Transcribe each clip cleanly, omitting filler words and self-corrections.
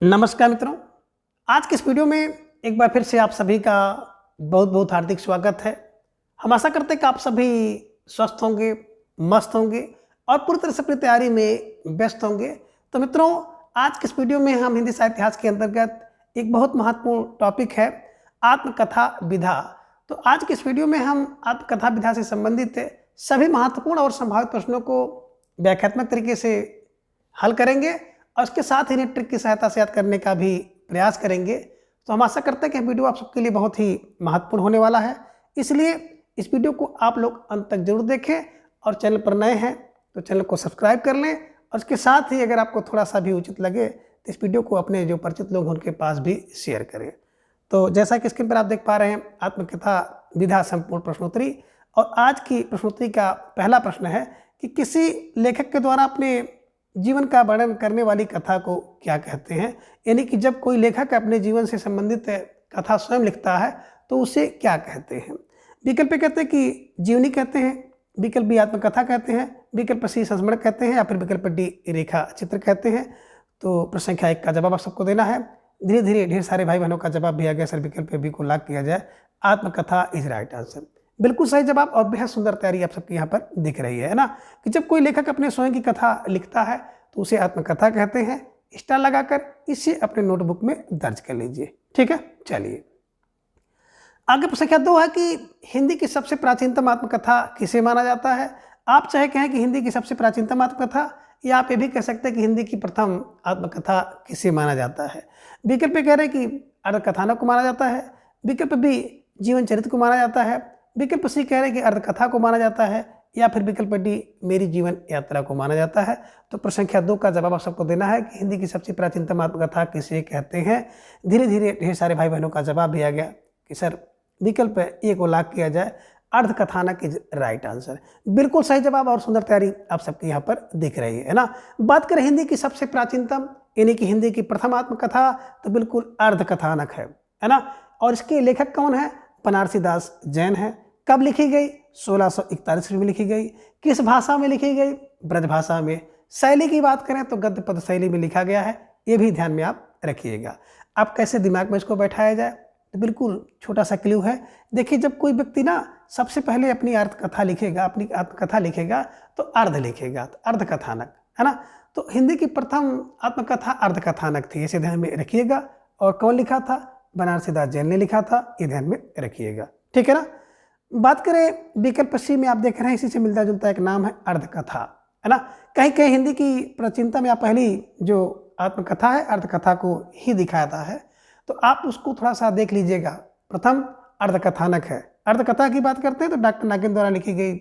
नमस्कार मित्रों। आज के इस वीडियो में एक बार फिर से आप सभी का बहुत बहुत हार्दिक स्वागत है। हम आशा करते हैं कि आप सभी स्वस्थ होंगे, मस्त होंगे और पूरी तरह से अपनी तैयारी में व्यस्त होंगे। तो मित्रों, आज के इस वीडियो में हम हिंदी साहित्य इतिहास के अंतर्गत एक बहुत महत्वपूर्ण टॉपिक है आत्मकथा विधा। तो आज के इस वीडियो में हम आत्मकथा विधा से संबंधित सभी महत्वपूर्ण और संभावित प्रश्नों को व्याख्यात्मक तरीके से हल करेंगे और उसके साथ ही ट्रिक की सहायता से याद करने का भी प्रयास करेंगे। तो हम आशा करते हैं कि वीडियो आप सबके लिए बहुत ही महत्वपूर्ण होने वाला है, इसलिए इस वीडियो को आप लोग अंत तक जरूर देखें और चैनल पर नए हैं तो चैनल को सब्सक्राइब कर लें और उसके साथ ही अगर आपको थोड़ा सा भी उचित लगे तो इस वीडियो को अपने जो परिचित लोग हैं उनके पास भी शेयर करें। तो जैसा कि स्क्रीन पर आप देख पा रहे हैं, आत्मकथा विधा संपूर्ण प्रश्नोत्तरी, और आज की प्रश्नोत्तरी का पहला प्रश्न है कि किसी लेखक के द्वारा अपने जीवन का वर्णन करने वाली कथा को क्या कहते हैं। यानी कि जब कोई लेखक अपने जीवन से संबंधित कथा स्वयं लिखता है तो उसे क्या कहते हैं। विकल्प कहते हैं कि जीवनी कहते हैं, विकल्प बी आत्मकथा कहते हैं, विकल्प सी संस्मरण कहते हैं या फिर विकल्प डी रेखा चित्र कहते हैं। तो प्रश्न संख्या 1 का जवाब आप सबको देना है। धीरे धीरे ढेर सारे भाई बहनों का जवाब भी आ गया सर, विकल्प बी को लॉक किया जाए, आत्मकथा इज राइट आंसर। बिल्कुल सही जवाब और बेहद सुंदर तैयारी आप सबकी यहाँ पर दिख रही है ना, कि जब कोई लेखक अपने स्वयं की कथा लिखता है तो उसे आत्मकथा कहते हैं। स्टार लगाकर इसे अपने नोटबुक में दर्ज कर लीजिए, ठीक है। चलिए आगे प्रश्न संख्या 2 है कि हिंदी की सबसे प्राचीनतम आत्मकथा किसे माना जाता है। आप चाहे कहें कि हिंदी की सबसे प्राचीनतम आत्मकथा, या आप ये भी कह सकते हैं कि हिंदी की प्रथम आत्मकथा किसे माना जाता है। विकल्प कह रहे हैं कि अर्धकथानक को माना जाता है, विकल्प बी जीवन चरित्र को माना जाता है, विकल्प सी कह रहे हैं कि अर्धकथा को माना जाता है, या फिर विकल्प डी मेरी जीवन यात्रा को माना जाता है। तो प्रश्न संख्या 2 का जवाब आप सबको देना है कि हिंदी की सबसे प्राचीनतम आत्मकथा किसे कहते हैं। धीरे धीरे ढेर सारे भाई बहनों का जवाब भी आ गया कि सर विकल्प ए को लॉक किया जाए, अर्धकथानक इज राइट आंसर। बिल्कुल सही जवाब और सुंदर तैयारी आप सबके यहाँ पर दिख रही है ना। बात करें हिंदी की सबसे प्राचीनतम यानी कि हिंदी की प्रथम आत्मकथा, तो बिल्कुल अर्धकथानक है ना। और इसके लेखक कौन है? बनारसी दास जैन है। कब लिखी गई? 1641 में लिखी गई। किस भाषा में लिखी गई? ब्रज भाषा में। शैली की बात करें तो गद्य पद शैली में लिखा गया है, ये भी ध्यान में आप रखिएगा। अब कैसे दिमाग में इसको बैठाया जाए, तो बिल्कुल छोटा सा क्लू है। देखिए, जब कोई व्यक्ति ना सबसे पहले अपनी आत्मकथा लिखेगा, अपनी आत्मकथा लिखेगा तो अर्ध लिखेगा, तो अर्धकथानक है ना। तो हिंदी की प्रथम आत्मकथा अर्धकथानक थी, इसे ध्यान में रखिएगा। और कौन लिखा था? बनारसी दास जैन ने लिखा था, ये ध्यान में रखिएगा, ठीक है ना। बात करें विकल्प सी में, आप देख रहे हैं इसी से मिलता जुलता एक नाम है अर्धकथा, है ना। कहीं कहीं हिंदी की प्राचीनतम या पहली जो आत्मकथा है अर्धकथा को ही दिखाता है, तो आप उसको थोड़ा सा देख लीजिएगा। प्रथम अर्धकथानक है। अर्धकथा की बात करते हैं तो डॉक्टर नागिन द्वारा लिखी गई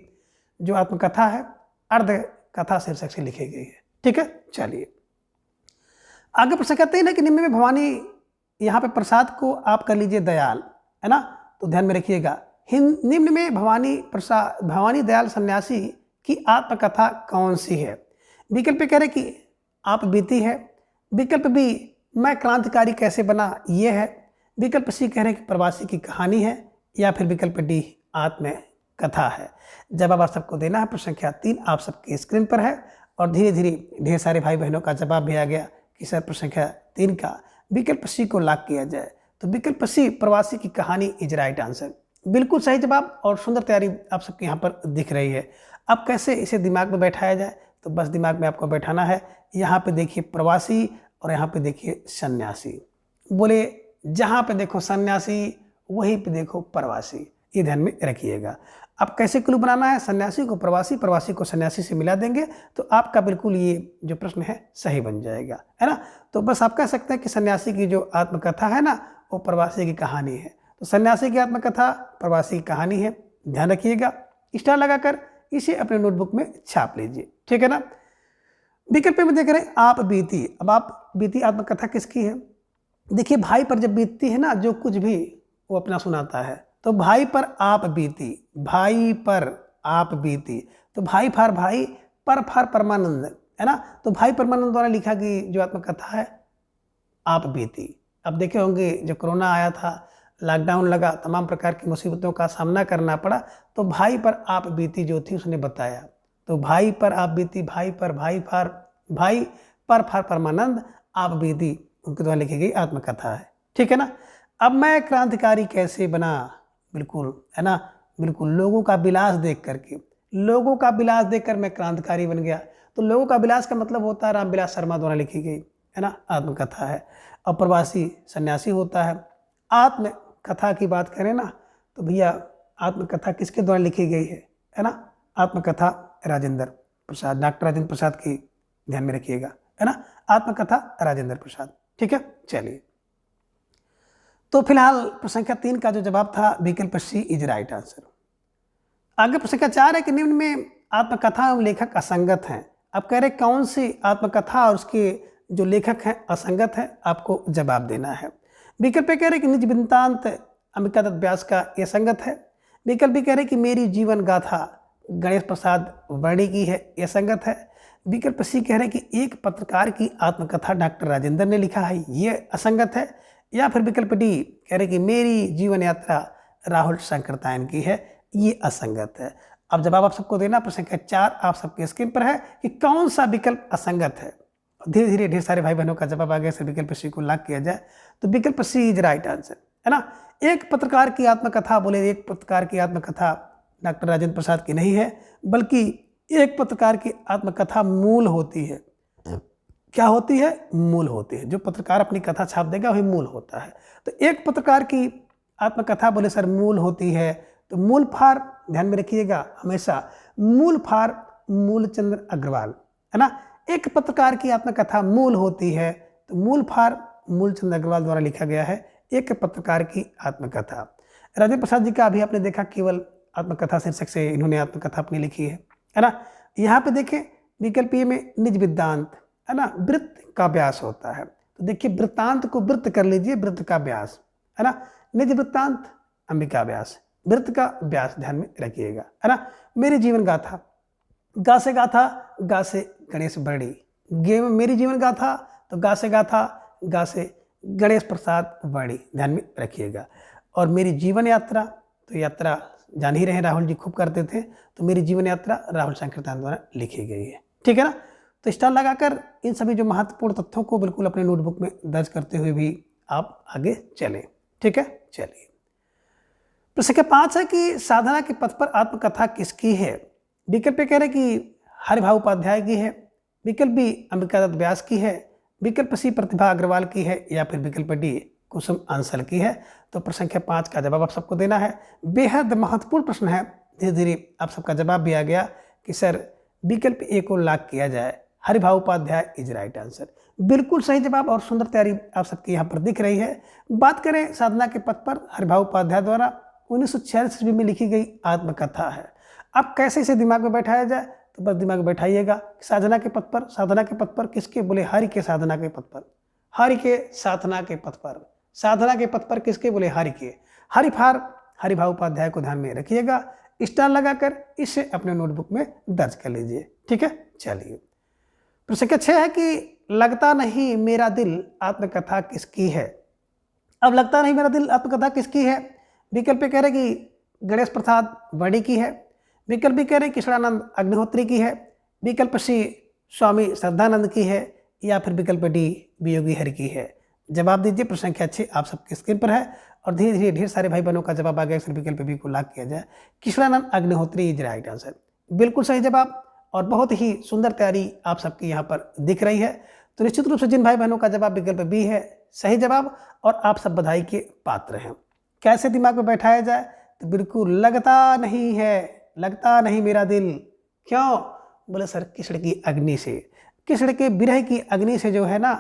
जो आत्मकथा है अर्धकथा शीर्षक से लिखी गई है, ठीक है। चलिए आगे प्रश्न कहते हैं ना कि निम्न में भवानी, यहाँ पे प्रसाद को आप कर लीजिए दयाल, है ना। तो ध्यान में रखिएगा, निम्न में भवानी दयाल सन्यासी की आत्मकथा कौन सी है। विकल्प कह रहे कि आप बीती है, विकल्प बी मैं क्रांतिकारी कैसे बना ये है, विकल्प सी कह रहे कि प्रवासी की कहानी है, या फिर विकल्प डी आत्मकथा है। जवाब आप सबको देना है। प्रश्न संख्या 3 आप सबकी स्क्रीन पर है और धीरे धीरे ढेर सारे भाई बहनों का जवाब भी आ गया कि सर प्रश्न संख्या 3 का विकल्प सी को लॉक किया जाए, तो विकल्प सी प्रवासी की कहानी इज राइट आंसर। बिल्कुल सही जवाब और सुंदर तैयारी आप सबके यहाँ पर दिख रही है। अब कैसे इसे दिमाग में बैठाया जाए, तो बस दिमाग में आपको बैठाना है। यहाँ पे देखिए प्रवासी और यहाँ पे देखिए सन्यासी। बोले जहाँ पे देखो सन्यासी वहीं पे देखो प्रवासी, ये ध्यान में रखिएगा। अब कैसे क्लू बनाना है? सन्यासी को प्रवासी, प्रवासी को सन्यासी से मिला देंगे तो आपका बिल्कुल ये जो प्रश्न है सही बन जाएगा, है ना। तो बस आप कह सकते हैं कि सन्यासी की जो आत्मकथा है ना वो प्रवासी की कहानी है। तो सन्यासी की आत्मकथा प्रवासी की कहानी है, ध्यान रखिएगा। स्टार लगाकर इसे अपने नोटबुक में छाप लीजिए, ठीक है ना। विकल्प में देख रहे हैं आप बीती। अब आप बीती आत्मकथा किसकी है? देखिए, भाई पर जब बीतती है ना जो कुछ भी वो अपना सुनाता है, तो भाई पर आप बीती, भाई पर आप बीती, तो भाई फार भाई, पर फार परमानंद, है ना। तो भाई परमानंद द्वारा लिखा गई जो आत्मकथा है आप बीती। अब देखे होंगे जब कोरोना आया था, लॉकडाउन लगा, तमाम प्रकार की मुसीबतों का सामना करना पड़ा, तो भाई पर आप बीती जो थी उसने बताया। तो भाई पर आप बीती, भाई पर भाई फार भाई, पर फार परमानंद, आप बीती, उनके द्वारा लिखी गई आत्मकथा है। ठीक है ना। अब मैं क्रांतिकारी कैसे बना, बिल्कुल है ना, बिल्कुल लोगों का विलास देख करके, लोगों का विलास देखकर मैं क्रांतिकारी बन गया। तो लोगों का विलास का मतलब होता है रामविलास शर्मा द्वारा लिखी गई है ना आत्मकथा है। और प्रवासी सन्यासी होता है। आत्मकथा की बात करें ना तो भैया आत्मकथा किसके द्वारा लिखी गई है ना, आत्मकथा राजेंद्र प्रसाद, डॉक्टर राजेंद्र प्रसाद की ध्यान में रखिएगा, है ना, आत्मकथा राजेंद्र प्रसाद। ठीक है, चलिए। तो फिलहाल प्रश्न संख्या 3 का जो जवाब था विकल्प सी इज राइट आंसर। आगे प्रश्न संख्या 4 है कि निम्न में आत्मकथा एवं लेखक असंगत हैं। अब कह रहे कौन सी आत्मकथा और उसके जो लेखक हैं असंगत हैं, आपको जवाब देना है। विकल्प कह रहे कि निज वृत्तांत अंबिका दत्त व्यास का यह संगत है। विकल्प भी कह रहे कि मेरी जीवन गाथा गणेश प्रसाद वर्णी की है, यह संगत है। विकल्प सी कह रहे कि एक पत्रकार की आत्मकथा डॉक्टर राजेंद्र ने लिखा है, ये असंगत है। या फिर विकल्प डी कह रहे कि मेरी जीवन यात्रा राहुल शंकरतायन की है, ये असंगत है। अब जवाब आप सबको देना। प्रश्न संख्या 4 आप सबके स्क्रीन पर है कि कौन सा विकल्प असंगत है। धीरे धीरे ढेर सारे भाई बहनों का जवाब आ गया। से विकल्प सी को लॉक किया जाए तो विकल्प सी इज राइट आंसर, है ना। एक पत्रकार की आत्मकथा, बोले एक पत्रकार की आत्मकथा डॉक्टर राजेंद्र प्रसाद की नहीं है, बल्कि एक पत्रकार की आत्मकथा मूल होती है। क्या होती है? मूल होती है। जो पत्रकार अपनी कथा छाप देगा वही मूल होता है। तो एक पत्रकार की आत्मकथा बोले सर मूल होती है, तो मूल फार ध्यान में रखिएगा हमेशा, मूल फार मूलचंद्र अग्रवाल, है ना। एक पत्रकार की आत्मकथा मूल होती है तो मूल फार मूलचंद्र अग्रवाल द्वारा लिखा गया है एक पत्रकार की आत्मकथा। राजेंद्र प्रसाद जी का अभी आपने देखा केवल आत्मकथा शीर्षक से इन्होंने आत्मकथा अपनी लिखी है ना। यहाँ पे देखें विकल्प ए में निज वृत्तांत, है ना, वृत्त का व्यास होता है। तो देखिए वृत्तांत को वृत्त कर लीजिए, वृत्त का व्यास, है ना। निज वृत्तांत अंबिका व्यास, वृत्त का व्यास ध्यान में रखिएगा, है ना। मेरी जीवन गाथा, गा से गाथा, गा से गणेश वर्णी, गे में मेरी जीवन गाथा, तो गा से गाथा, गा से गणेश प्रसाद वर्णी ध्यान में रखिएगा। और मेरी जीवन यात्रा, तो यात्रा जान ही रहे राहुल जी खूब करते थे, तो मेरी जीवन यात्रा राहुल शंकरतायन द्वारा लिखी गई है। ठीक है ना। तो स्टार लगाकर इन सभी जो महत्वपूर्ण तथ्यों को बिल्कुल अपने नोटबुक में दर्ज करते हुए भी आप आगे चलें। ठीक है, चलिए। प्रश्न संख्या 5 है कि साधना के पथ पर आत्मकथा किसकी है। विकल्प कह रहे कि हरिभाऊ उपाध्याय की है, विकल्प बी अंबिका दत्त व्यास की है, विकल्प सी प्रतिभा अग्रवाल की है, या फिर विकल्प डी कुसुम अंसल की है। तो प्रश्न संख्या 5 का जवाब आप सबको देना है। बेहद महत्वपूर्ण प्रश्न है। धीरे धीरे आप सबका जवाब भी आ गया कि सर विकल्प ए को लॉक किया जाए, Haribhau Upadhyay is right answer. बिल्कुल सही जवाब और सुंदर तैयारी आप सबकी यहाँ पर दिख रही है। बात करें साधना के पथ पर, हरिभाऊ उपाध्याय द्वारा 1946 ईस्वी में लिखी गई आत्मकथा है। अब कैसे इसे दिमाग में बैठाया जाए, तो बस दिमाग में बैठाइएगा साधना के पथ पर, साधना के पथ पर किसके, बोले हरि के साधना के पथ पर, हरि के साधना के पथ पर, साधना के पथ पर किसके, बोले हरि के, हरि फार हरिभाऊ उपाध्याय को ध्यान में रखिएगा। स्टार लगाकर इसे अपने नोटबुक में दर्ज कर लीजिए। ठीक है, चलिए। प्रश्न संख्या 6 है कि लगता नहीं मेरा दिल आत्मकथा किसकी है। अब लगता नहीं मेरा दिल आत्मकथा किसकी है। विकल्प कह रहे कि गणेश प्रसाद वर्णी की है, विकल्प भी कह रहे कृष्णानंद अग्निहोत्री की है, विकल्प सी स्वामी श्रद्धानंद की है, या फिर विकल्प डी वियोगी हरि की है। जवाब दीजिए। प्रश्न संख्या 6 आप सबके स्क्रीन पर है और धीरे धीरे ढेर सारे भाई बहनों का जवाब आ गया। फिर विकल्प बी को लॉक किया जाए, Krishnanand Agnihotri is right answer. बिल्कुल सही जवाब और बहुत ही सुंदर तैयारी आप सबकी यहाँ पर दिख रही है। तो निश्चित रूप से जिन भाई बहनों का जवाब विकल्प बी है सही जवाब, और आप सब बधाई के पात्र हैं। कैसे दिमाग में बैठाया जाए, तो बिल्कुल लगता नहीं है, लगता नहीं मेरा दिल, क्यों, बोले सर कृष्ण की अग्नि से, कृष्ण के विरह की अग्नि से जो है ना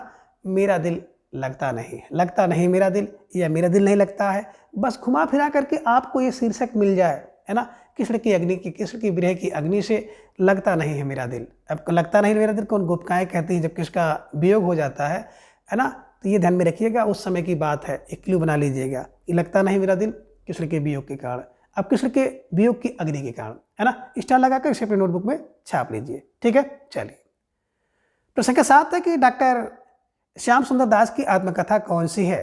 मेरा दिल लगता नहीं, लगता नहीं मेरा दिल, या मेरा दिल नहीं लगता है। बस घुमा फिरा करके आपको ये शीर्षक मिल जाए, है ना, कृष्ण की अग्नि की, कृष्ण की विरह की अग्नि से लगता नहीं है मेरा दिल। अब लगता नहीं मेरा दिल कौन गोपिकाएं कहती हैं जब किसका वियोग हो जाता है ना। तो ये ध्यान में रखिएगा, उस समय की बात है, एक क्लू बना लीजिएगा कि लगता नहीं मेरा दिल कृष्ण के वियोग के कारण, अब कृष्ण के वियोग की अग्नि के कारण, है ना। स्टार लगाकर इसे अपने नोटबुक में छाप लीजिए। ठीक है, चलिए। प्रश्न संख्या 7 है कि डॉक्टर श्याम सुंदर दास की आत्मकथा कौन सी है।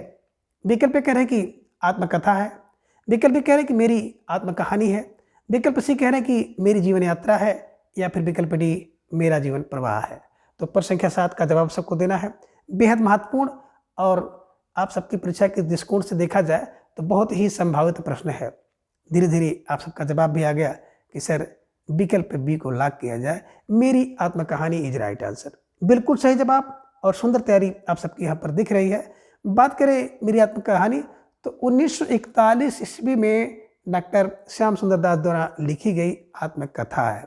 विकल्प कह रहे हैं कि आत्मकथा है, विकल्प कह रहे हैं कि मेरी आत्मकहानी है, विकल्प सी कह रहे हैं कि मेरी जीवन यात्रा है, या फिर विकल्प डी मेरा जीवन प्रवाह है। तो प्रश्न संख्या 7 का जवाब सबको देना है। बेहद महत्वपूर्ण और आप सबकी परीक्षा के दृष्टिकोण से देखा जाए तो बहुत ही संभावित प्रश्न है। धीरे धीरे आप सबका जवाब भी आ गया कि सर विकल्प बी को लॉक किया जाए, मेरी आत्मकहानी इज राइट आंसर। बिल्कुल सही जवाब और सुंदर तैयारी आप सबकी यहाँ पर दिख रही है। बात करें मेरी आत्मकहानी तो 1941 ईस्वी में डॉक्टर श्याम सुंदर दास द्वारा लिखी गई आत्मकथा है।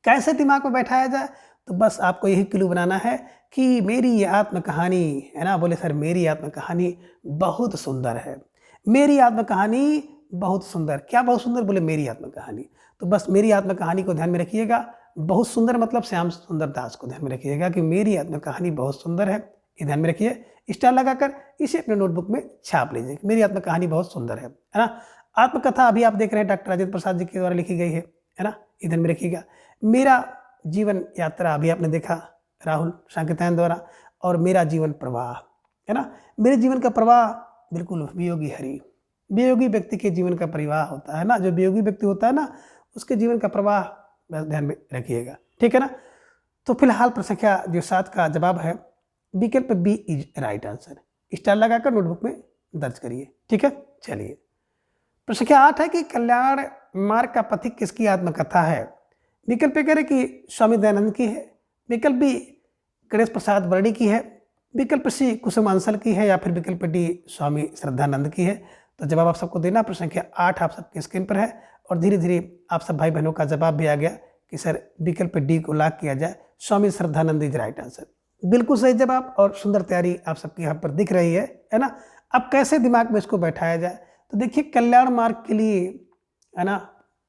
कैसे दिमाग में बैठाया जाए तो बस आपको यही क्लू बनाना है कि मेरी ये आत्मकहानी है ना, बोले सर मेरी आत्मकहानी बहुत सुंदर है, मेरी आत्मकहानी बहुत सुंदर। क्या बहुत सुंदर? बोले मेरी आत्मकहानी। तो बस मेरी आत्मकहानी को ध्यान में रखिएगा। बहुत सुंदर मतलब श्याम सुंदर दास को ध्यान में रखिएगा कि मेरी आत्मकहानी बहुत सुंदर है, ये ध्यान में रखिए। स्टार लगाकर इसे अपने नोटबुक में छाप लीजिए, मेरी आत्मकहानी बहुत सुंदर है ना। आत्मकथा अभी आप देख रहे हैं डॉक्टर राजेंद्र प्रसाद जी के द्वारा लिखी गई है ना, ये ध्यान में रखिएगा। मेरा जीवन यात्रा अभी आपने देखा राहुल सांकेतायन द्वारा, और मेरा जीवन प्रवाह है ना। मेरे जीवन का प्रवाह बिल्कुल वियोगी हरि, वियोगी व्यक्ति के जीवन का प्रवाह होता है ना, जो वियोगी व्यक्ति होता है ना उसके जीवन का प्रवाह ध्यान में रखिएगा, ठीक है ना। तो फिलहाल प्रश्न संख्या जो 7 का जवाब है विकल्प B is right answer. Star लगाकर नोटबुक में दर्ज करिए, ठीक है। चलिए प्रश्न संख्या 8 है कि कल्याण मार्ग का पथिक किसकी आत्मकथा है। विकल्प कह रहे कि स्वामी दयानंद की है, विकल्प बी गणेश प्रसाद वर्णी की है, विकल्प सी कुसुम अंसल की है, या फिर विकल्प डी स्वामी श्रद्धानंद की है। तो जवाब आप सबको देना। प्रश्न संख्या 8 आप सबके स्क्रीन पर है और धीरे धीरे आप सब भाई बहनों का जवाब भी आ गया कि सर विकल्प डी को लॉक किया जाए, Swami Shraddhanand is right answer. बिल्कुल सही जवाब और सुंदर तैयारी आप सबकी यहाँ पर दिख रही है ना। अब कैसे दिमाग में इसको बैठाया जाए तो देखिए, कल्याण मार्ग के लिए है ना,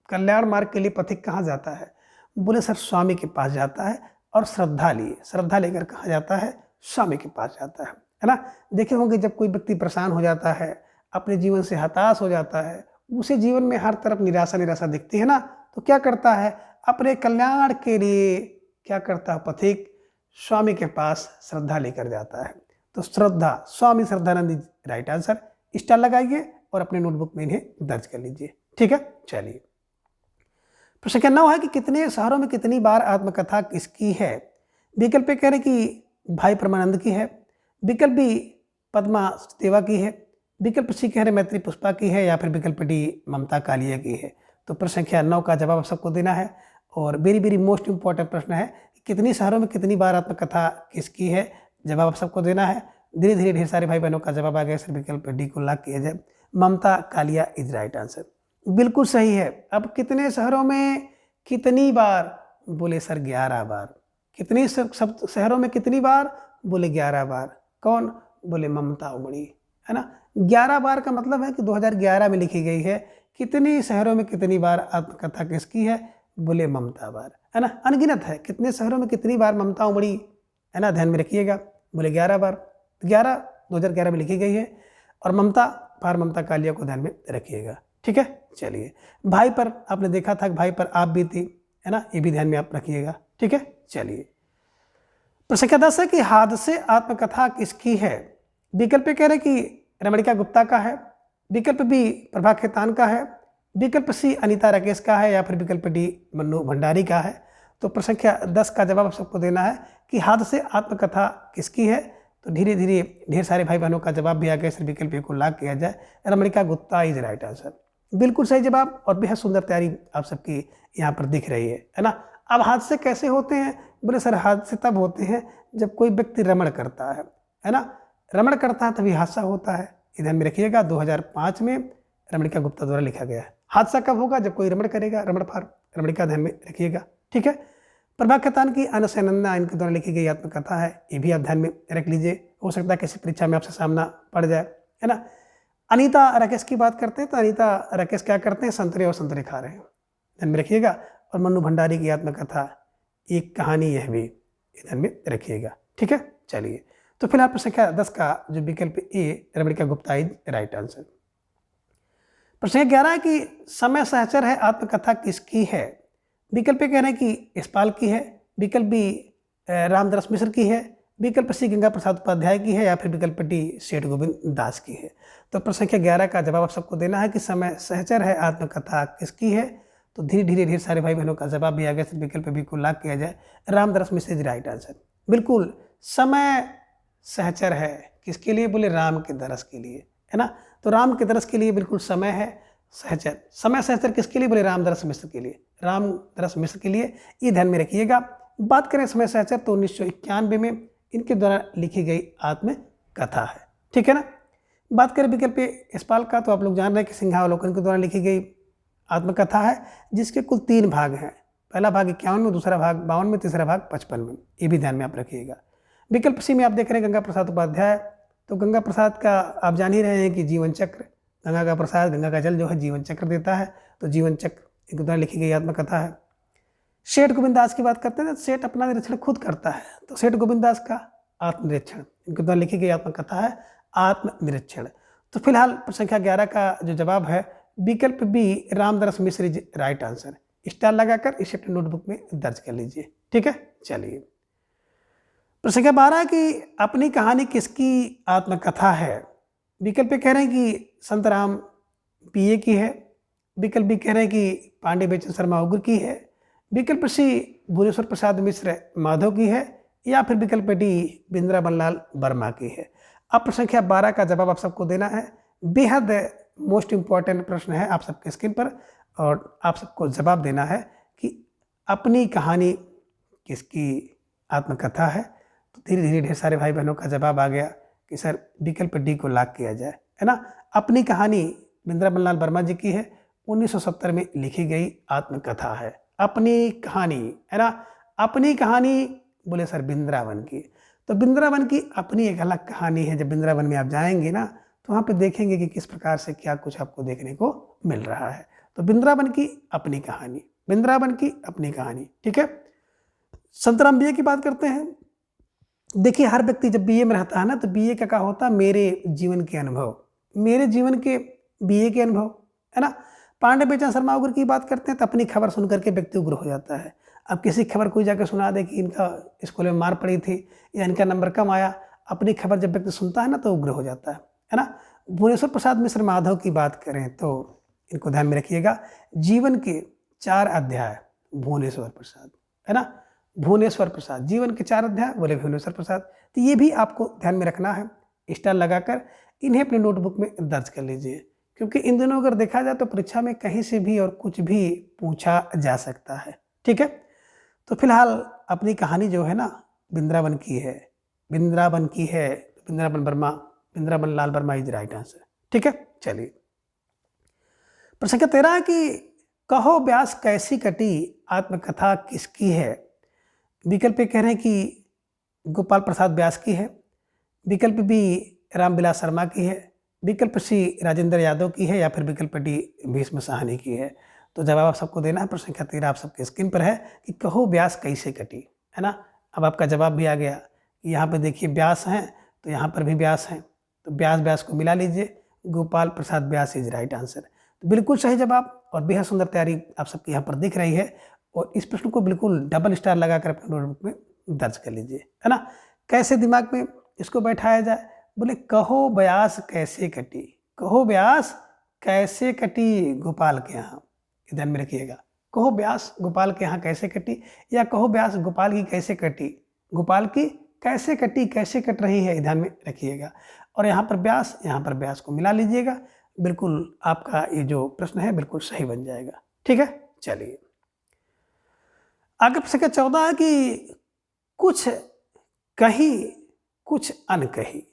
कल्याण मार्ग के लिए पथिक कहाँ जाता है? बोले सर स्वामी के पास जाता है, और श्रद्धा लेकर कहाँ जाता है? स्वामी के पास जाता है ना। देखे होंगे जब कोई व्यक्ति परेशान हो जाता है, अपने जीवन से हताश हो जाता है, उसे जीवन में हर तरफ निराशा दिखती है ना, तो क्या करता है? अपने कल्याण के लिए क्या करता है? पथिक स्वामी के पास श्रद्धा लेकर जाता है। तो श्रद्धा, Swami Shraddhanand right answer. Star लगाइए और अपने नोटबुक में इन्हें दर्ज कर लीजिए, ठीक है। चलिए प्रश्न संख्या 9 है कि कितने शहरों में कितनी बार आत्मकथा किसकी है। विकल्प कह रहे कि भाई परमानंद की है, विकल्प बी पद्मा सचदेवा की है, विकल्प सी कह रहे मैत्री पुष्पा की है, या फिर विकल्प डी ममता कालिया की है। तो प्रश्न संख्या 9 का जवाब आप सबको देना है और वेरी वेरी मोस्ट इंपॉर्टेंट प्रश्न है, कितनी शहरों में कितनी बार आत्मकथा किसकी है। जवाब आप सबको देना है। धीरे धीरे ढेर सारे भाई बहनों का जवाब आ गया, सर विकल्प डी को लॉक किया जाए, ममता कालिया इज राइट आंसर। बिल्कुल सही है। अब कितने शहरों में कितनी बार? बोले सर 11 बार। कितनी शहरों में कितनी बार? बोले 11 बार। कौन? बोले ममता उमड़ी, है ना। 11 बार का मतलब है कि 2011 में लिखी गई है। कितनी शहरों में कितनी बार आत्मकथा किसकी है? बोले ममता बार, है ना। अनगिनत है, कितने शहरों में कितनी बार ममता उमड़ी, है ना, ध्यान में रखिएगा। बोले 11 बार। 11 2011 में लिखी गई है और ममता कालिया को ध्यान में रखिएगा, ठीक है। चलिए भाई पर आपने देखा था कि भाई पर आप भी थी, है ना, ये भी ध्यान में आप रखिएगा, ठीक है। चलिए प्रश्न संख्या 10 है कि हादसे आत्मकथा किसकी है। विकल्प कह रहे कि रमणिका गुप्ता का है, विकल्प बी प्रभा खेतान का है, विकल्प सी अनीता राकेश का है, या फिर विकल्प डी मन्नू भंडारी का है। तो प्रश्न संख्या 10 का जवाब सबको देना है कि हादसे आत्मकथा किसकी है। तो धीरे धीरे ढेर सारे भाई बहनों का जवाब भी आ गया, सर विकल्प को लॉक किया जाए, Ramanika Gupta is right answer. बिल्कुल सही जवाब और बेहद सुंदर तैयारी आप सबकी यहाँ पर दिख रही है ना। अब हादसे कैसे होते हैं? बोले सर हादसे तब होते हैं जब कोई व्यक्ति रमण करता है ना, रमण करता है तभी हादसा होता है। ध्यान में रखिएगा 2005 में रमणिका गुप्ता द्वारा लिखा गया है। हादसा कब होगा? जब कोई रमण करेगा, रमण फार रमणिका, ध्यान में रखिएगा, ठीक है। प्रभा खेतान की अनसैनंदा इनके द्वारा लिखी गई आत्मकथा है, ये भी आप ध्यान में रख लीजिए, हो सकता है किसी परीक्षा में आपसे सामना पड़ जाए, है ना। अनीता राकेश की बात करते हैं तो अनीता राकेश क्या करते हैं? संतरे और संतरे खा रहे हैं, ध्यान में रखिएगा। और मन्नू भंडारी की आत्मकथा एक कहानी यह भी ध्यान में रखिएगा, ठीक है। चलिए तो फिलहाल प्रश्न संख्या 10 का जो विकल्प ए Ramanika Gupta is right answer. प्रश्न 11 है कि समय सहचर है आत्मकथा किसकी है। विकल्प कह रहे हैं कि यशपाल की है, विकल्प बी रामदास मिश्र की है, विकल्प सी गंगा प्रसाद उपाध्याय की है, या फिर विकल्प डी सेठ गोविंद दास की है। तो प्रश्न संख्या 11 का जवाब आप सबको देना है कि समय सहचर है आत्मकथा किसकी है। तो धीरे धीरे ढेर सारे भाई बहनों का जवाब भी आ गया, विकल्प बी को लॉक किया जाए, रामदास मिश्र इज राइट आंसर। बिल्कुल समय सहचर है किसके लिए? बोले राम के दरस के लिए, है ना। तो राम के दरस के लिए बिल्कुल समय है सहचर। समय सहचर किसके लिए? बोले रामदरस मिश्र के लिए, रामदरस मिश्र के लिए, ये ध्यान में रखिएगा। बात करें समय सहचर तो 1991 में इनके द्वारा लिखी गई आत्मकथा है, ठीक है ना। बात करें विकल्प यशपाल का, तो आप लोग जान रहे हैं कि सिंहावलोकन के द्वारा लिखी गई आत्मकथा है, जिसके कुल 3 भाग हैं। पहला भाग 51 में, दूसरा भाग 52 में, तीसरा भाग 55 में। ये भी ध्यान में आप रखिएगा। विकल्प सी में आप देख रहे हैं गंगा प्रसाद उपाध्याय। तो गंगा प्रसाद का आप जान ही रहे हैं कि जीवन चक्र, गंगा का प्रसाद, गंगा का जल जो है जीवन चक्र देता है, तो जीवन चक्र इनके द्वारा लिखी गई आत्मकथा है। सेठ गोविंद दास की बात करते हैं तो सेठ अपना निरीक्षण खुद करता है, तो सेठ गोविंद दास का आत्मनिरीक्षण इनके द्वारा लिखी गई आत्मकथा है आत्मनिरीक्षण। तो फिलहाल प्रश्न संख्या 11 का जो जवाब है विकल्प B Ramdaras Mishra is right answer. Star लगाकर इसे अपनी नोटबुक में दर्ज कर लीजिए, ठीक है। चलिए प्रश्न संख्या 12 की अपनी कहानी किसकी आत्मकथा है? विकल्प कह रहे हैं कि संत राम पीए की है, विकल्प बी कह रहे हैं कि पांडे बेचन शर्मा उग्र की है, विकल्प सी भुवनेश्वर प्रसाद मिश्र माधव की है, या फिर विकल्प डी वृंदावन लाल वर्मा की है। अब प्रश्न संख्या 12 का जवाब आप सबको देना है। बेहद मोस्ट इंपॉर्टेंट प्रश्न है आप सबके स्क्रीन पर, और आप सबको जवाब देना है कि अपनी कहानी किसकी आत्मकथा है। तो धीरे धीरे ढेर सारे भाई बहनों का जवाब आ गया कि सर विकल्प डी को लॉक किया जाए, है ना। अपनी कहानी वृंदावन लाल वर्मा जी की है, 1970 में लिखी गई आत्मकथा है। अपनी कहानी, है ना, अपनी कहानी बोले सर वृंदावन की। तो वृंदावन की अपनी एक अलग कहानी है। जब वृंदावन में आप जाएंगे ना तो वहाँ पे देखेंगे कि किस प्रकार से क्या कुछ आपको देखने को मिल रहा है। तो वृंदावन की अपनी कहानी, वृंदावन की अपनी कहानी, ठीक है। संतराम बीए की बात करते हैं। देखिए हर व्यक्ति जब बीए में रहता है ना तो बीए का क्या होता है? मेरे जीवन के अनुभव, मेरे जीवन के बीए के अनुभव, है ना। पांडे बेचन शर्मा उग्र की बात करते हैं तो अपनी खबर सुन करके व्यक्ति उग्र हो जाता है। अब किसी खबर कोई जाकर सुना दे कि इनका स्कूल में मार पड़ी थी या इनका नंबर कम आया, अपनी खबर जब व्यक्ति सुनता है ना तो उग्र हो जाता है ना। भुवनेश्वर प्रसाद मिश्र माधव की बात करें तो इनको ध्यान में रखिएगा। जीवन के 4 अध्याय भुवनेश्वर प्रसाद, है ना, भुवनेश्वर प्रसाद, जीवन के 4 अध्याय बोले भुवनेश्वर प्रसाद। तो ये भी आपको ध्यान में रखना है, स्टार लगाकर इन्हें अपनी नोटबुक में दर्ज कर लीजिए, क्योंकि इन दोनों अगर देखा जाए तो परीक्षा में कहीं से भी और कुछ भी पूछा जा सकता है, ठीक है। तो फिलहाल अपनी कहानी जो है ना वृंदावन की है, वृंदावन की है, Vrindavan Verma, Vrindavan Lal Verma is right answer, ठीक है। चलिए प्रश्न संख्या 13 है कि कहो व्यास कैसी कटी आत्मकथा किसकी है? विकल्प कह रहे हैं कि गोपाल प्रसाद व्यास की है, विकल्प बी रामविलास शर्मा की है, विकल्प सी राजेंद्र यादव की है, या फिर विकल्प डी भीष्म साहनी की है। तो जवाब आप सबको देना है। प्रश्न संख्या 13 आप सबके स्क्रीन पर है कि कहो व्यास कैसे कटी, है ना। अब आपका जवाब भी आ गया। यहाँ पे देखिए व्यास हैं तो यहाँ पर भी व्यास हैं, तो व्यास व्यास को मिला लीजिए, गोपाल प्रसाद व्यास इज राइट आंसर। तो बिल्कुल सही जवाब और बेहद सुंदर तैयारी आप सबकी यहाँ पर दिख रही है। और इस प्रश्न को बिल्कुल डबल स्टार लगाकर अपने नोटबुक में दर्ज कर लीजिए, है ना। कैसे दिमाग में इसको बैठाया जाए? बोले कहो व्यास कैसे कटी, कहो व्यास कैसे कटी गोपाल के यहाँ, ध्यान में रखिएगा। कहो व्यास गोपाल के यहाँ कैसे कटी, या कहो व्यास गोपाल की कैसे कटी, गोपाल की कैसे कटी, कैसे कट रही है, ध्यान में रखिएगा। और यहाँ पर व्यास, यहाँ पर व्यास को मिला लीजिएगा, बिल्कुल आपका ये जो प्रश्न है बिल्कुल सही बन जाएगा, ठीक है। चलिए आगे प्रश्न 14 है कि कुछ कही कुछ अनकही।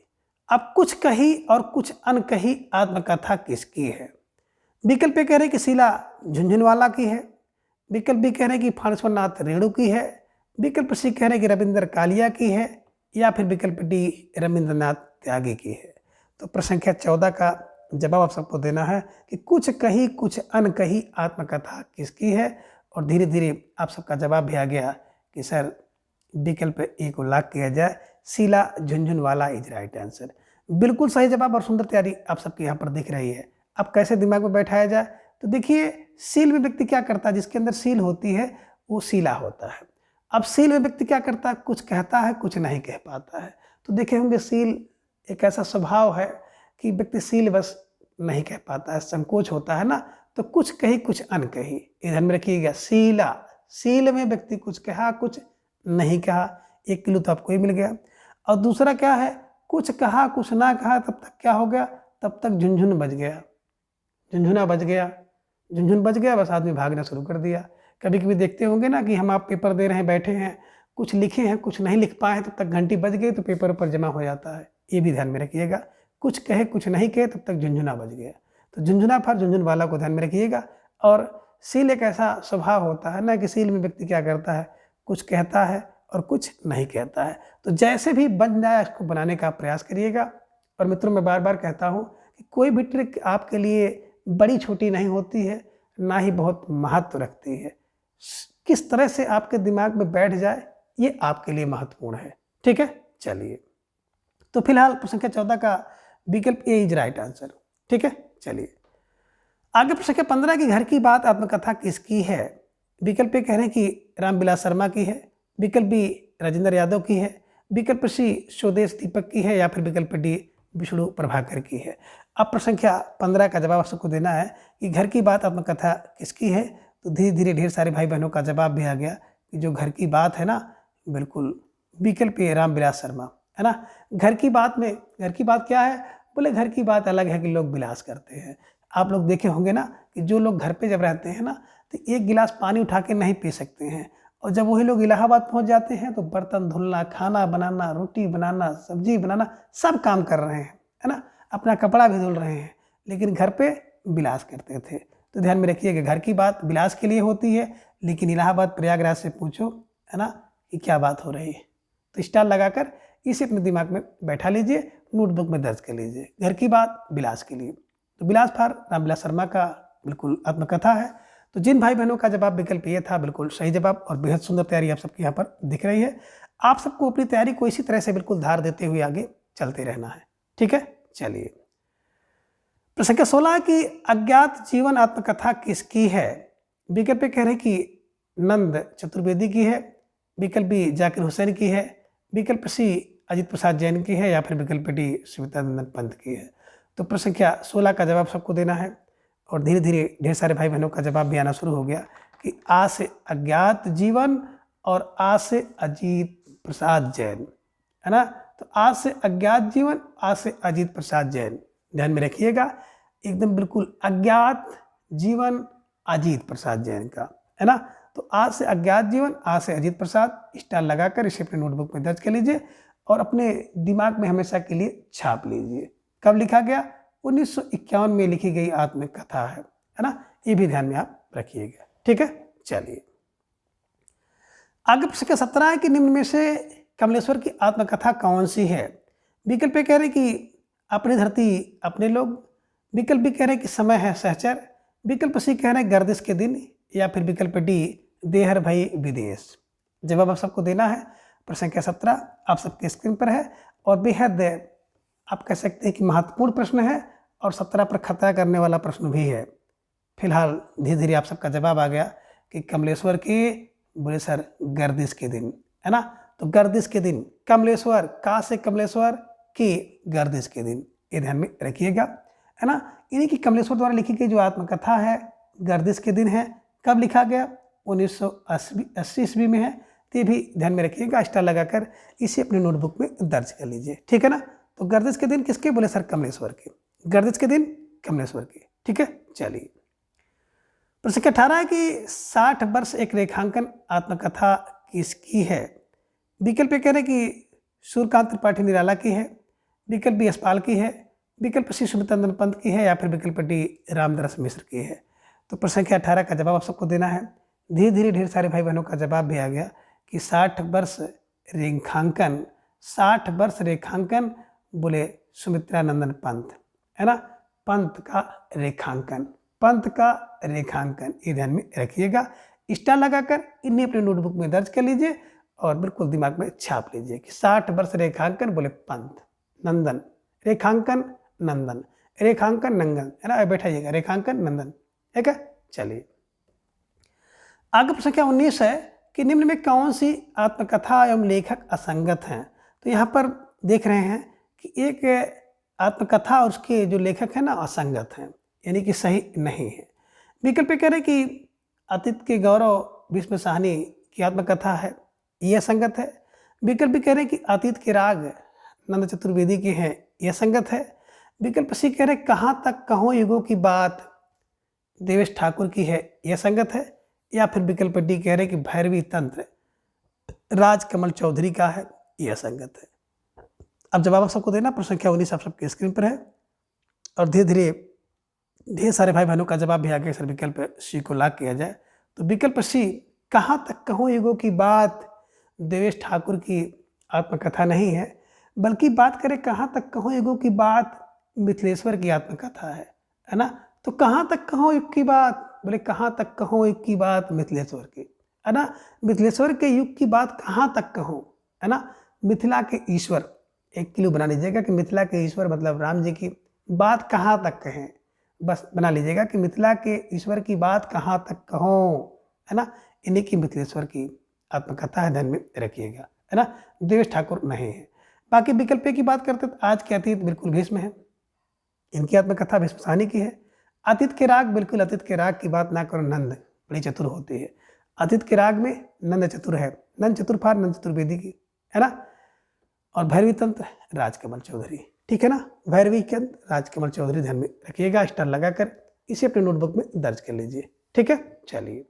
अब कुछ कही और कुछ अनकही आत्मकथा किसकी है? विकल्प कह रहे हैं कि शीला झुंझुनवाला की है, विकल्प भी कह रहे हैं कि फानेश्वर नाथ रेणु की है, विकल्प सी कह रहे हैं कि रविंद्र कालिया की है, या फिर विकल्प डी रविंद्रनाथ त्यागी की है। तो प्रश्न संख्या 14 का जवाब आप सबको देना है कि कुछ कही कुछ अनकही आत्मकथा किसकी है। और धीरे धीरे आप सबका जवाब भी आ गया कि सर विकल्प ए को लॉक किया जाए, Sheela Jhunjhunwala is right answer. बिल्कुल सही जवाब और सुंदर तैयारी आप सबकी यहाँ पर दिख रही है। अब कैसे दिमाग में बैठाया जाए? तो देखिए सील में व्यक्ति क्या करता है, जिसके अंदर सील होती है वो शीला होता है। अब सील में व्यक्ति क्या करता है, कुछ कहता है कुछ नहीं कह पाता है। तो देखे होंगे सील एक ऐसा स्वभाव है कि व्यक्ति सील बस नहीं कह पाता है, संकोच होता है ना। तो कुछ कही कुछ अनकही, ध्यान में रखिएगा। शीला, सील में व्यक्ति कुछ कहा कुछ नहीं कहा, 1 किलो तो आपको ही मिल गया। और दूसरा क्या है, कुछ कहा कुछ ना कहा, तब तक क्या हो गया, तब तक झुनझुन बज गया, झुनझुना बज गया, झुनझुन बज गया, बस आदमी भागना शुरू कर दिया। कभी कभी देखते होंगे ना कि हम आप पेपर दे रहे हैं, बैठे हैं, कुछ लिखे हैं कुछ नहीं लिख पाए हैं, तब तक घंटी बज गई तो पेपर ऊपर जमा हो जाता है। ये भी ध्यान में रखिएगा, कुछ कहे कुछ नहीं कहे तब तक झुनझुना बज गया। तो झुनझुना फर झुनझुन वाला को ध्यान में रखिएगा। और सील एक ऐसा स्वभाव होता है ना कि सील में व्यक्ति क्या करता है, कुछ कहता है और कुछ नहीं कहता है। तो जैसे भी बन जाए उसको बनाने का प्रयास करिएगा। और मित्रों, मैं बार बार कहता हूँ कि कोई भी ट्रिक आपके लिए बड़ी छोटी नहीं होती है, ना ही बहुत महत्व रखती है। किस तरह से आपके दिमाग में बैठ जाए ये आपके लिए महत्वपूर्ण है। ठीक है, चलिए। तो फिलहाल प्रश्न संख्या 14 का विकल्प ए इज राइट आंसर। ठीक है, चलिए आगे। प्रश्न संख्या 15 की घर की बात आत्मकथा किसकी है? विकल्प ए कह रहे हैं कि रामविलास शर्मा की है, विकल्प बी राजेंद्र यादव की है, विकल्प सी स्वदेश दीपक की है, या फिर विकल्प डी विष्णु प्रभाकर की है। अब प्रश्न संख्या 15 का जवाब आपको देना है कि घर की बात आत्मकथा किसकी है। तो धीरे धीरे ढेर सारे भाई बहनों का जवाब भी आ गया कि जो घर की बात है ना, बिल्कुल विकल्प ये रामविलास शर्मा है ना। घर की बात में, घर की बात क्या है, बोले घर की बात अलग है कि लोग विलास करते हैं। आप लोग देखे होंगे ना कि जो लोग घर पे जब रहते हैं ना तो एक गिलास पानी उठा के नहीं पी सकते हैं, और जब वही लोग इलाहाबाद पहुंच जाते हैं तो बर्तन धुलना, खाना बनाना, रोटी बनाना, सब्जी बनाना, सब काम कर रहे हैं, है ना, अपना कपड़ा भी धुल रहे हैं, लेकिन घर पे विलास करते थे। तो ध्यान में रखिए कि घर की बात विलास के लिए होती है, लेकिन इलाहाबाद प्रयागराज से पूछो, है ना, कि क्या बात हो रही है। तो स्टार लगाकर इसे अपने दिमाग में बैठा लीजिए, नोटबुक में दर्ज कर लीजिए। घर की बात विलास के लिए, तो विलास फार रामविलास शर्मा का बिल्कुल आत्मकथा है। तो जिन भाई बहनों का जवाब विकल्प ये था, बिल्कुल सही जवाब, और बेहद सुंदर तैयारी आप सबकी यहाँ पर दिख रही है। आप सबको अपनी तैयारी को इसी तरह से बिल्कुल धार देते हुए आगे चलते रहना है। ठीक है, चलिए। प्रश्न संख्या 16 की अज्ञात जीवन आत्मकथा किसकी है? विकल्प कह रहे हैं कि नंद चतुर्वेदी की है, विकल्प बी जाकिर हुसैन की है, विकल्प सी अजित प्रसाद जैन की है, या फिर विकल्प डी सुमित्रानंदन पंत की है। तो प्रश्न संख्या 16 का जवाब सबको देना है, और धीरे धीरे ढेर सारे भाई बहनों का जवाब भी आना शुरू हो गया कि आ से अज्ञात जीवन और आ से अजीत प्रसाद जैन, है ना। तो आ से अज्ञात जीवन, आ से अजीत प्रसाद जैन, ध्यान में रखिएगा, एकदम बिल्कुल अज्ञात जीवन अजीत प्रसाद जैन का, है ना। तो आ से अज्ञात जीवन, आ से अजीत प्रसाद, स्टार लगाकर इसे अपने नोटबुक में दर्ज कर लीजिए और अपने दिमाग में हमेशा के लिए छाप लीजिए। कब लिखा गया? 1951 में लिखी गई आत्मकथा है ना। ये भी ध्यान में आप रखिएगा। ठीक है, चलिए आगे। प्रश्न 17 है कि निम्न में से कमलेश्वर की आत्मकथा कौन सी है? विकल्प कह रहे कि अपनी धरती अपने लोग, विकल्प भी कह रहे कि समय है सहचर, विकल्प सी कह रहे गर्दिश के दिन, या फिर विकल्प डी देहर भई विदेश। जवाब आप सबको देना है। प्रश्न संख्या 17 आप सबके स्क्रीन पर है, और बेहद आप कह सकते हैं कि महत्वपूर्ण प्रश्न है, और 17 पर खतरा करने वाला प्रश्न भी है। फिलहाल धीरे धीरे आप सबका जवाब आ गया कि कमलेश्वर के, बोले सर गर्दिश के दिन, है ना। तो गर्दिश के दिन, कमलेश्वर, का से कमलेश्वर की गर्दिश के दिन, ये ध्यान में रखिएगा, है ना। यानी कि कमलेश्वर द्वारा लिखी गई जो आत्मकथा है गर्दिश के दिन है। कब लिखा गया? 1980 ईस्वी में है। तो ये भी ध्यान में रखिएगा, स्टार लगाकर इसे अपने नोटबुक में दर्ज कर लीजिए। ठीक है ना। तो गर्दिश के दिन किसके? बोले सर कमलेश्वर के, गर्दिश के दिन कमलेश्वर के। ठीक है, चलिए। प्रश्न 18 है कि 60 वर्ष एक रेखांकन आत्मकथा किसकी है? विकल्प कह रहे कि सूर्यकांत त्रिपाठी निराला की है, विकल्प बी यशपाल की है, विकल्प सी सुमित्रानंदन पंत की है, या फिर विकल्प डी रामदास मिश्र की है। तो प्रश्न संख्या 18 का जवाब आप सबको देना है। धीरे धीरे ढेर सारे भाई बहनों का जवाब भी आ गया कि 60 वर्ष रेखांकन, 60 वर्ष रेखांकन, बोले सुमित्रानंदन पंत, है ना। पंत का रेखांकन, पंत का रेखांकन, ये ध्यान में रखिएगा। स्टार लगाकर इन्हें अपने नोटबुक में दर्ज कर लीजिए और बिल्कुल दिमाग में छाप लीजिए कि 60 वर्ष रेखांकन, बोले पंत, नंदन, रेखांकन नंदन, रेखांकन नंदन, है ना। बैठाइएगा, रेखांकन नंदन। ठीक है, चलिए आगे। प्रश्न संख्या 19 है कि निम्न में कौन सी आत्मकथा एवं लेखक असंगत हैं? तो यहाँ पर देख रहे हैं कि एक आत्मकथा और उसके जो लेखक हैं ना असंगत हैं, यानी कि सही नहीं है। विकल्प कह रहे कि अतीत के गौरव भीष्म साहनी की आत्मकथा है, ये असंगत है। विकल्प भी कह रहे हैं कि अतीत के राग नंद चतुर्वेदी के हैं, यह संगत है। विकल्प सी कह रहे कहाँ तक कहो युगों की बात देवेश ठाकुर की है, यह संगत है। या फिर विकल्प डी कह रहे कि भैरवी तंत्र राजकमल चौधरी का है, यह संगत है। अब जवाब आप सबको देना, प्रश्न संख्या 19 आप सबके स्क्रीन पर है और धीरे धीरे ढेर सारे भाई बहनों का जवाब भी आ गया। सर विकल्प सी को लॉक किया जाए तो विकल्प सी कहाँ तक कहो युगों की बात देवेश ठाकुर की आत्मकथा नहीं है, बल्कि बात करें कहाँ तक कहो युगों की बात मिथिलेश्वर की आत्मकथा है ना। तो कहाँ तक कहो युग की बात, बोले कहाँ तक कहो युग की बात मिथिलेश्वर की, है ना। मिथिलेश्वर के युग की बात कहाँ तक कहो, है ना। मिथिला के ईश्वर, एक क्लू बना लीजिएगा कि मिथिला के ईश्वर मतलब राम जी की बात कहाँ तक कहें, बस बना लीजिएगा कि मिथिला के ईश्वर की बात कहाँ तक कहो, है ना। इन्हीं की मिथिलेश्वर की आत्मकथा है, ध्यान में रखिएगा, है ना। देवेश ठाकुर नहीं है। बाकी विकल्प की बात करते तो आज के अतीत बिल्कुल भीष्म है, इनकी आत्मकथा भीष्म साहनी की है। अतीत के राग, बिल्कुल अतीत के राग की बात ना करो, नंद बड़ी चतुर होती है। अतीत के राग में नंद चतुर है, नंद चतुर्फार नंद चतुर्वेदी की, है ना। और भैरवी तंत्र राजकमल चौधरी, ठीक है ना। भैरवी तंत्र राजकमल चौधरी, ध्यान में रखिएगा, स्टार लगाकर इसे अपने नोटबुक में दर्ज कर लीजिए, ठीक है। चलिए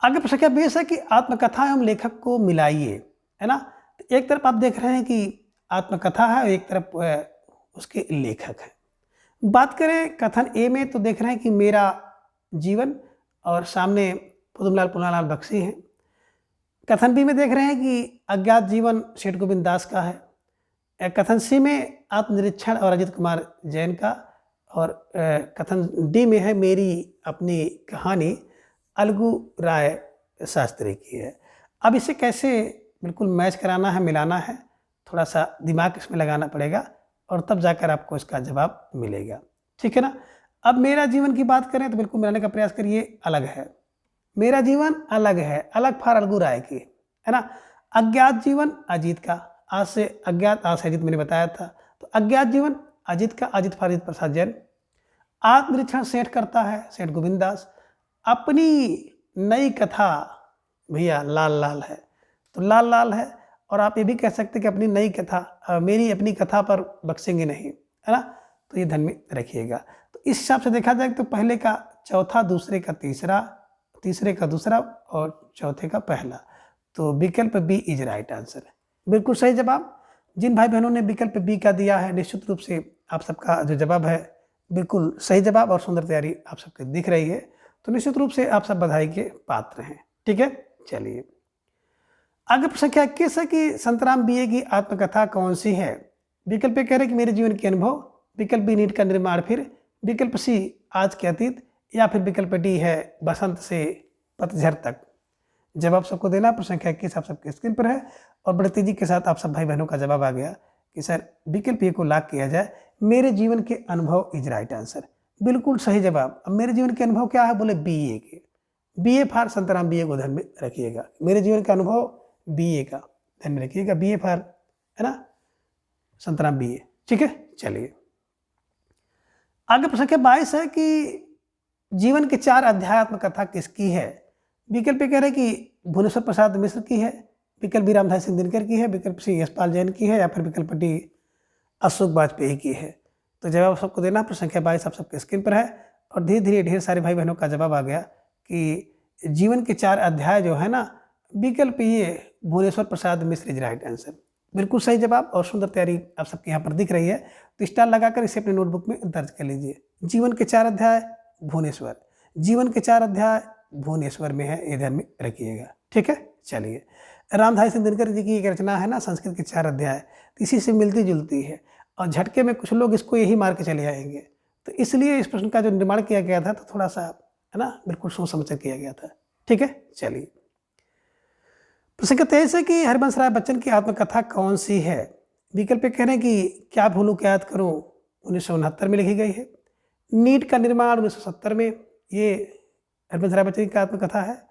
आगे प्रश्न क्या बेस है कि आत्मकथा एवं लेखक को मिलाइए, है ना। तो एक तरफ आप देख रहे हैं कि आत्मकथा है और एक तरफ उसके लेखक है। बात करें कथन ए में तो देख रहे हैं कि मेरा जीवन और सामने पदमलाल पुन्नालाल बख्शी हैं। कथन बी में देख रहे हैं कि अज्ञात जीवन सेठ गोविंद दास का है। कथन सी में आत्मनिरीक्षण और अजित कुमार जैन का, और कथन डी में है मेरी अपनी कहानी अलगू राय शास्त्री की है। अब इसे कैसे बिल्कुल मैच कराना है, मिलाना है, थोड़ा सा दिमाग इसमें लगाना पड़ेगा और तब जाकर आपको इसका जवाब मिलेगा, ठीक है ना। अब मेरा जीवन की बात करें तो बिल्कुल मिलाने का प्रयास करिए, अलग है, मेरा जीवन अलग है, अलग फार अलगू राय की, है ना। अज्ञात जीवन अजीत का, आज से अज्ञात आज से अजीत मैंने बताया था, तो अज्ञात जीवन अजीत का, अजीत फार अजीत प्रसाद जैन। आत्मनिरीक्षण सेठ करता है सेठ गोविंद दास। अपनी नई कथा भैया लाल लाल है, तो लाल लाल है। और आप ये भी कह सकते हैं कि अपनी नई कथा, मेरी अपनी कथा पर बख्शेंगे नहीं, है ना। तो ये ध्यान में रखिएगा। तो इस हिसाब से देखा जाए तो पहले का चौथा, दूसरे का तीसरा, तीसरे का दूसरा और चौथे का पहला, तो विकल्प बी इज राइट आंसर, बिल्कुल सही जवाब। जिन भाई बहनों ने विकल्प बी का दिया है, निश्चित रूप से आप सबका जो जवाब है बिल्कुल सही जवाब और सुंदर तैयारी आप सबके दिख रही है, तो निश्चित रूप से आप सब बधाई के पात्र हैं, ठीक है। चलिए आगे प्रश्न क्या किस है कि संतराम बीए की आत्मकथा कौन सी है। विकल्प कह रहे कि मेरे जीवन के अनुभव, विकल्प बी नीट का निर्माण, फिर विकल्प सी आज के अतीत, या फिर विकल्प डी है बसंत से पतझड़ तक। जवाब सबको देना, प्रश्न संख्या 21 आप सबके स्क्रीन पर है और बड़े तेजी के साथ आप सब भाई बहनों का जवाब आ गया कि सर विकल्प ए को लॉक किया जाए, मेरे जीवन के अनुभव इज राइट आंसर, बिल्कुल सही जवाब। अब मेरे जीवन के अनुभव क्या है, बोले बीए के, बीए फार संतराम बीए को ध्यान में रखिएगा। मेरे जीवन का अनुभव बीए का ध्यान में रखिएगा, बीए फार, है ना, संतराम बीए, ठीक है। चलिए आगे प्रश्न संख्या 22 है कि जीवन के 4 अध्यात्म कथा किसकी है। विकल्प कह रहे कि भुवनेश्वर प्रसाद मिश्र की है, विकल्प बी रामधारी सिंह दिनकर की है, विकल्प सी यशपाल जैन की है, या फिर विकल्प डी अशोक वाजपेयी की है। तो जवाब सबको देना, प्रश्न संख्या 22 आप सबके स्क्रीन पर है और धीरे धीरे ढेर सारे भाई बहनों का जवाब आ गया कि जीवन के 4 अध्याय जो है ना, विकल्प ये Bhubaneswar Prasad Mishra is right answer, बिल्कुल सही जवाब और सुंदर तैयारी आप सबके यहाँ पर दिख रही है। तो स्टार लगाकर इसे अपनी नोटबुक में दर्ज कर लीजिए। जीवन के 4 अध्याय भुवनेश्वर, जीवन के 4 अध्याय भुवनेश्वर में है, ये ध्यान में रखिएगा, ठीक है। चलिए रामधारी सिंह दिनकर जी की एक रचना है ना संस्कृत के 4 अध्याय, तो इसी से मिलती जुलती है और झटके में कुछ लोग इसको यही मार के चले आएंगे, तो इसलिए इस प्रश्न का जो निर्माण किया गया था तो थोड़ा सा, है ना, बिल्कुल सोच समझ कर किया गया था, ठीक है। चलिए प्रश्न का 23 है कि हरिवंश राय बच्चन की आत्मकथा कौन सी है। विकल्प कह रहे हैं कि क्या भूलूं क्या याद करूं 1969 में लिखी गई है, नीट का निर्माण 1970 में, ये हरिवंश राय बच्चन की आत्मकथा है।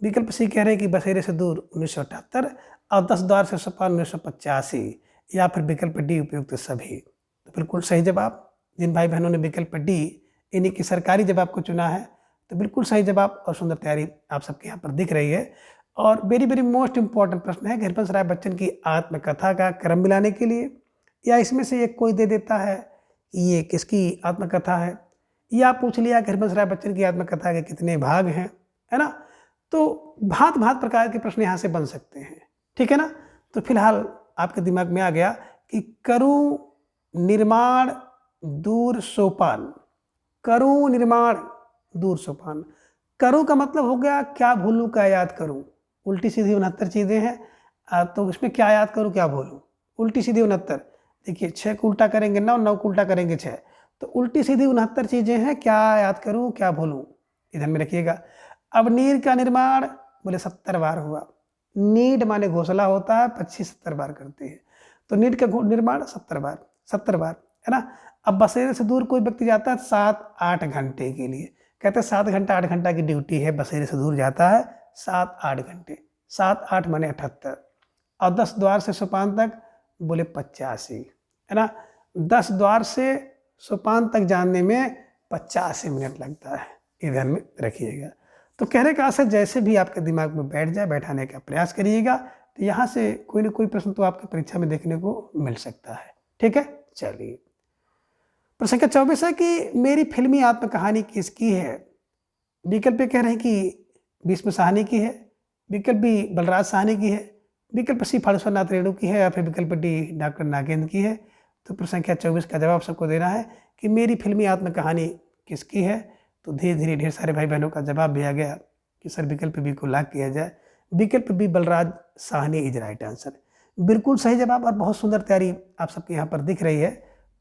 विकल्प सी कह रहे हैं कि बसेरे से दूर 1978 और 10 द्वार से सपान 1985, या फिर विकल्प डी उपयुक्त सभी। तो बिल्कुल सही जवाब। जिन भाई बहनों ने विकल्प डी यानी कि सरकारी जवाब को चुना है तो बिल्कुल सही जवाब और सुंदर तैयारी आप सबके यहाँ पर दिख रही है। और वेरी वेरी मोस्ट इम्पॉर्टेंट प्रश्न है कि हरिवंश राय बच्चन की आत्मकथा का क्रम मिलाने के लिए, या इसमें से एक कोई दे देता है कि ये किसकी आत्मकथा है, या पूछ लिया कि हरिवंश राय बच्चन की आत्मकथा के कितने भाग हैं, है ना। तो भांत भांत प्रकार के प्रश्न यहाँ से बन सकते हैं, ठीक है ना। तो फिलहाल आपके दिमाग में आ गया कि करूँ निर्माण दूर सोपान, करूँ निर्माण दूर सोपान। करूँ का मतलब हो गया क्या भूलूं क्या याद करूँ, उल्टी सीधी 69 चीज़ें हैं, तो इसमें क्या याद करूँ क्या भूलूं। उल्टी सीधी 69, देखिए 6 को उल्टा करेंगे 9, 9 को उल्टा करेंगे 6, तो उल्टी सीधी 69 चीज़ें हैं, क्या याद करूँ क्या भूलूं, इधर में रखिएगा। अब नीर का निर्माण बोले 70 बार हुआ, नीड माने घोंसला होता है, 25-70 बार करते हैं, तो नीड का निर्माण 70 बार, है ना। अब बसेरे से दूर कोई व्यक्ति जाता है 7-8 घंटे के लिए, कहते हैं 7 घंटा 8 घंटा की ड्यूटी है, बसेरे से दूर जाता है 7-8 घंटे, 7-8 माने 78, और 10 द्वार से सोपान तक बोले 85, है ना। 10 द्वार से सोपान तक जाने में 85 मिनट लगता है, ये ध्यान में रखिएगा। तो कहने का आशय जैसे भी आपके दिमाग में बैठ जाए, बैठाने का प्रयास करिएगा, तो यहाँ से कोई ना कोई प्रश्न तो आपकी परीक्षा में देखने को मिल सकता है, ठीक है। चलिए, प्रश्न संख्या 24 है कि मेरी फिल्मी आत्मकहानी किसकी है। विकल्प कह रहे हैं कि भीष्म साहनी की है, विकल्प बी बलराज साहनी की है, विकल्प सी फणेश्वरनाथ रेणु की है, या फिर विकल्प डी डॉक्टर नागेंद्र की है। तो प्रश्न संख्या 24 का जवाब सबको देना है कि मेरी फिल्मी आत्मकहानी किसकी है। तो धीरे धीरे ढेर सारे भाई बहनों का जवाब भी आ गया कि सर विकल्प बी को लॉक किया जाए, विकल्प B Balraj Sahni is right answer. बिल्कुल सही जवाब और बहुत सुंदर तैयारी आप सबके यहाँ पर दिख रही है।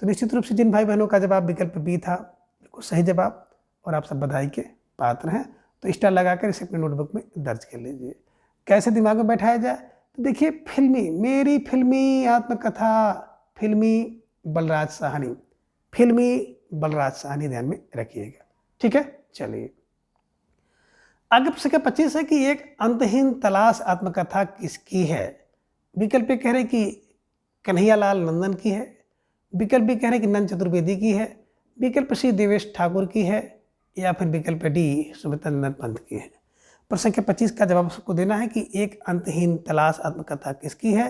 तो निश्चित रूप से जिन भाई बहनों का जवाब विकल्प बी था, बिल्कुल सही जवाब, और आप सब बधाई के पात्र हैं। तो स्टार लगाकर इसे अपने नोटबुक में दर्ज कर लीजिए। कैसे दिमाग में बैठाया जाए, तो देखिए फिल्मी, मेरी फिल्मी आत्मकथा, फिल्मी बलराज साहनी, फिल्मी बलराज साहनी ध्यान में रखिएगा, ठीक है। चलिए, आगे प्रश्न 25 है कि एक अंतहीन तलाश आत्मकथा किसकी है। विकल्प कह रहे कि कन्हैयालाल नंदन की है, विकल्प भी कह रहे कि नंद चतुर्वेदी की है, विकल्प सी देवेश ठाकुर की है, या फिर विकल्प डी सुमित्रा नंदन पंत की है। प्रश्न संख्या 25 का जवाब सबको देना है कि एक अंतहीन तलाश आत्मकथा किसकी है।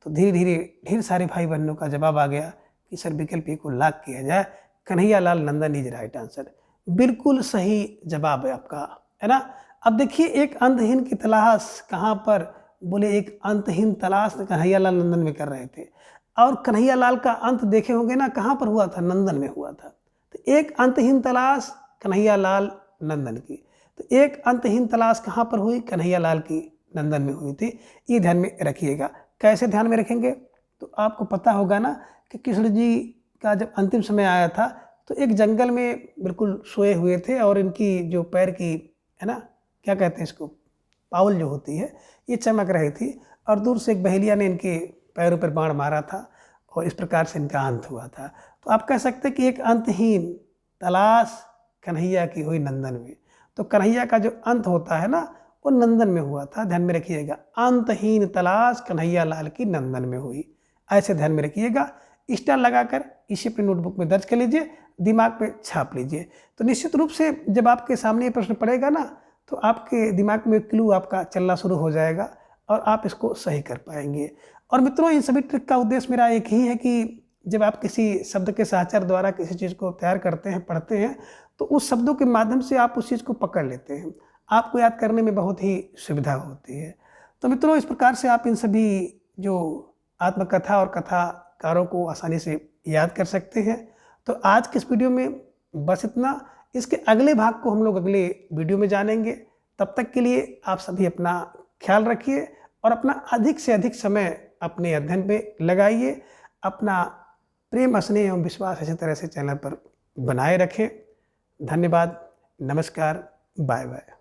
तो धीरे धीरे ढेर सारे भाई बहनों का जवाब आ गया कि सर विकल्प ए को लॉक किया जाए, कन्हैयालाल नंदन इज राइट आंसर। बिल्कुल सही जवाब है आपका, है ना। अब देखिए एक अंतहीन की तलाश कहाँ पर, बोले एक अंतहीन तलाश कन्हैयालाल नंदन में कर रहे थे, और कन्हैयालाल का अंत देखे होंगे ना, कहाँ पर हुआ था, नंदन में हुआ था। तो एक अंतहीन तलाश कन्हैयालाल नंदन की, तो एक अंतहीन तलाश कहाँ पर हुई, कन्हैयालाल की नंदन में हुई थी, ये ध्यान में रखिएगा। कैसे ध्यान में रखेंगे, तो आपको पता होगा ना कि कृष्ण जी का जब अंतिम समय आया था तो एक जंगल में बिल्कुल सोए हुए थे, और इनकी जो पैर की, है ना, क्या कहते हैं इसको, पाउल जो होती है, ये चमक रही थी, और दूर से एक बहेलिया ने इनके पैरों पर बाण मारा था, और इस प्रकार से इनका अंत हुआ था। तो आप कह सकते हैं कि एक अंतहीन तलाश कन्हैया की हुई नंदन में। तो कन्हैया का जो अंत होता है ना, वो नंदन में हुआ था, ध्यान में रखिएगा। अंतहीन तलाश कन्हैयालाल की नंदन में हुई, ऐसे ध्यान में रखिएगा। स्टार लगाकर इसे अपनी नोटबुक में दर्ज कर लीजिए, दिमाग पे छाप लीजिए। तो निश्चित रूप से जब आपके सामने ये प्रश्न पड़ेगा ना, तो आपके दिमाग में क्लू आपका चलना शुरू हो जाएगा, और आप इसको सही कर पाएंगे। और मित्रों, इन सभी ट्रिक का उद्देश्य मेरा एक ही है कि जब आप किसी शब्द के सहचर द्वारा किसी चीज़ को तैयार करते हैं, पढ़ते हैं, तो उस शब्दों के माध्यम से आप उस चीज़ को पकड़ लेते हैं, आपको याद करने में बहुत ही सुविधा होती है। तो मित्रों, इस प्रकार से आप इन सभी जो आत्मकथा और कथाकारों को आसानी से याद कर सकते हैं। तो आज के इस वीडियो में बस इतना। इसके अगले भाग को हम लोग अगले वीडियो में जानेंगे। तब तक के लिए आप सभी अपना ख्याल रखिए, और अपना अधिक से अधिक समय अपने अध्ययन पे लगाइए। अपना प्रेम, स्नेह एवं विश्वास इसी तरह से चैनल पर बनाए रखें। धन्यवाद, नमस्कार, बाय बाय।